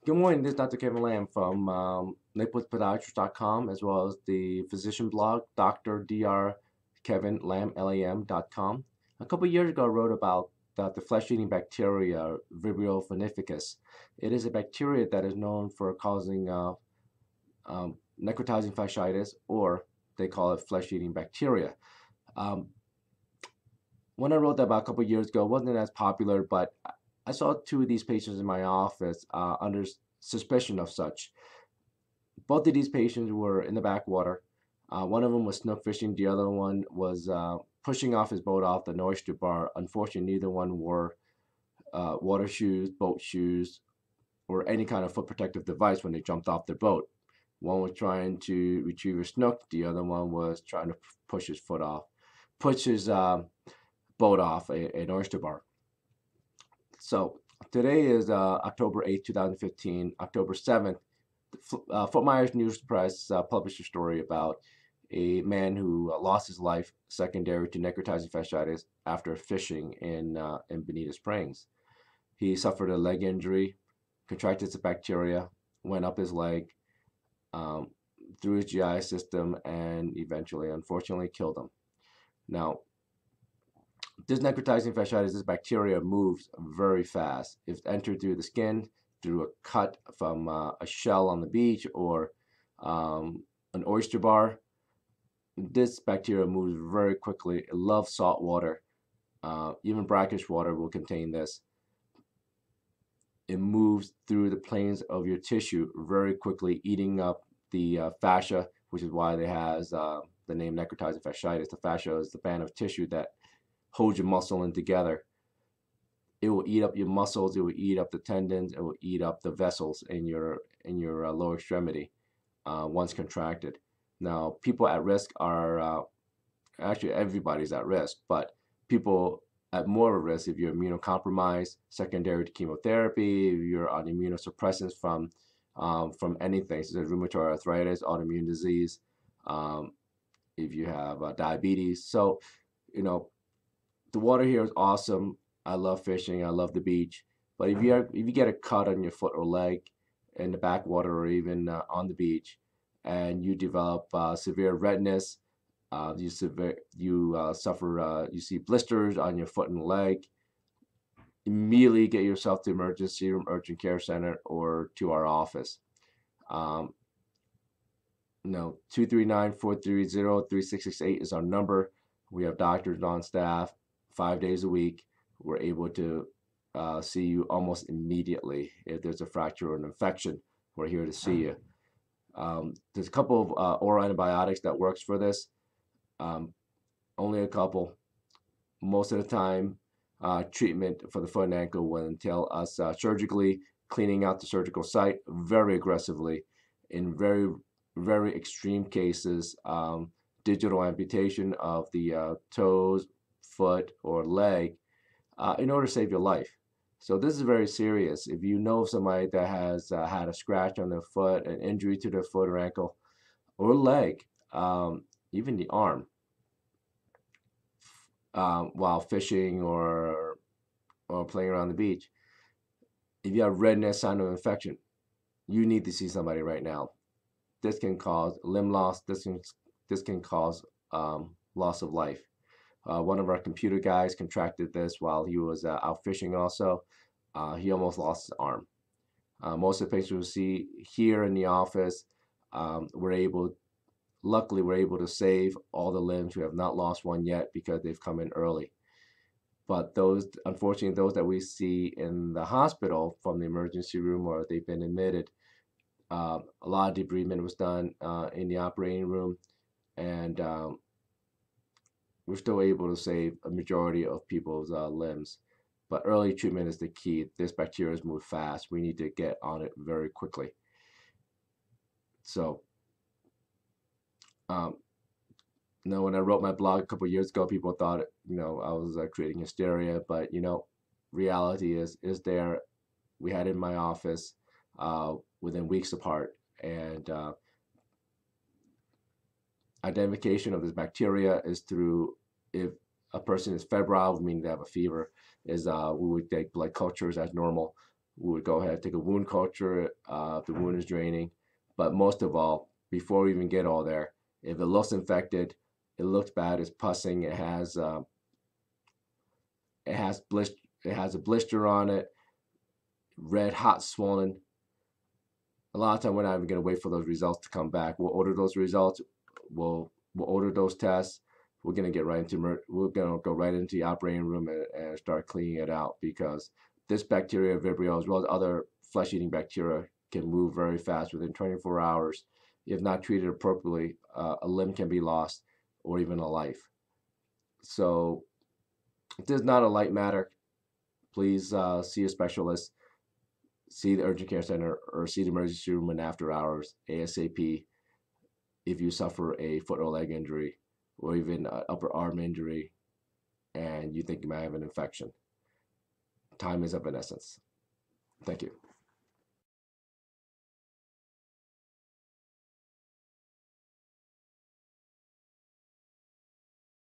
Good morning, this is Dr. Kevin Lamb from Naples Podiatrist.com, as well as the physician blog, Dr. Dr. Kevin Lamb, LAM.com. A couple years ago, I wrote about the flesh-eating bacteria, Vibrio finificus. It is a bacteria that is known for causing necrotizing fasciitis, or they call it flesh-eating bacteria. Um, when I wrote that about a couple years ago, it wasn't as popular, but I saw two of these patients in my office under suspicion of such. Both of these patients were in the backwater. One of them was snook fishing. The other one was pushing off his boat off the oyster bar. Unfortunately, neither one wore water shoes, boat shoes, or any kind of foot protective device when they jumped off their boat. One was trying to retrieve a snook. The other one was trying to push his foot off, push his boat off an oyster bar. So today is October 8th, 2015. October 7th, Fort Myers News Press published a story about a man who lost his life secondary to necrotizing fasciitis after fishing in Bonita Springs. He suffered a leg injury, contracted the bacteria, went up his leg, um, through his GI system, and eventually, unfortunately, killed him. Now, this necrotizing fasciitis, this bacteria moves very fast. If entered through the skin, through a cut from a shell on the beach or an oyster bar, this bacteria moves very quickly. It loves salt water. Even brackish water will contain this. It moves through the planes of your tissue very quickly, eating up the fascia, which is why it has the name necrotizing fasciitis. The fascia is the band of tissue that holds your muscle in together. It will eat up your muscles. It will eat up the tendons. It will eat up the vessels in your lower extremity once contracted. Now, people at risk are actually everybody's at risk, but people at more of a risk if you're immunocompromised, secondary to chemotherapy, if you're on immunosuppressants from anything, such as rheumatoid arthritis, autoimmune disease, um, if you have diabetes. So, you know, the water here is awesome. I love fishing. I love the beach. But if you get a cut on your foot or leg in the backwater or even on the beach, and you develop severe redness, you suffer you see blisters on your foot and leg, immediately get yourself to emergency room, urgent care center, or to our office. Um, no, 239-430-3668 is our number. We have doctors on staff 5 days a week. We're able to see you almost immediately. If there's a fracture or an infection, we're here to see you. There's a couple of oral antibiotics that works for this. Um, Only a couple. Most of the time, treatment for the foot and ankle will entail us surgically cleaning out the surgical site very aggressively. In very extreme cases, digital amputation of the toes, foot, or leg in order to save your life. So this is very serious. If you know somebody that has had a scratch on their foot, an injury to their foot or ankle or leg, even the arm, while fishing or playing around the beach, if you have redness, sign of infection, you need to see somebody right now. This can cause limb loss. This can cause loss of life. One of our computer guys contracted this while he was out fishing also. He almost lost his arm. Most of the patients we see here in the office, luckily, we're able to save all the limbs. We have not lost one yet because they've come in early. But unfortunately, those that we see in the hospital from the emergency room or they've been admitted, a lot of debridement was done in the operating room, and we're still able to save a majority of people's limbs. But early treatment is the key. This bacteria has moved fast. We need to get on it very quickly. So, um, when I wrote my blog a couple years ago, people thought, I was creating hysteria. But, reality is there. We had it in my office within weeks apart. And identification of this bacteria is through, if a person is febrile, meaning they have a fever, is we would take blood cultures as normal. We would go ahead and take a wound culture if the wound is draining. But most of all, before we even get all there, if it looks infected, it looks bad, it's pussing, it has blister, it has a blister on it, red, hot, swollen. A lot of time we're not even gonna wait for those results to come back. We'll order those results. We'll order those tests. We're gonna get right into we're gonna go right into the operating room and start cleaning it out, because this bacteria, Vibrio, as well as other flesh-eating bacteria, can move very fast. Within 24 hours, if not treated appropriately, a limb can be lost or even a life. So this is not a light matter. Please see a specialist, see the urgent care center, or see the emergency room in after hours ASAP if you suffer a foot or leg injury or even an upper arm injury and you think you might have an infection. Time is of an essence. Thank you.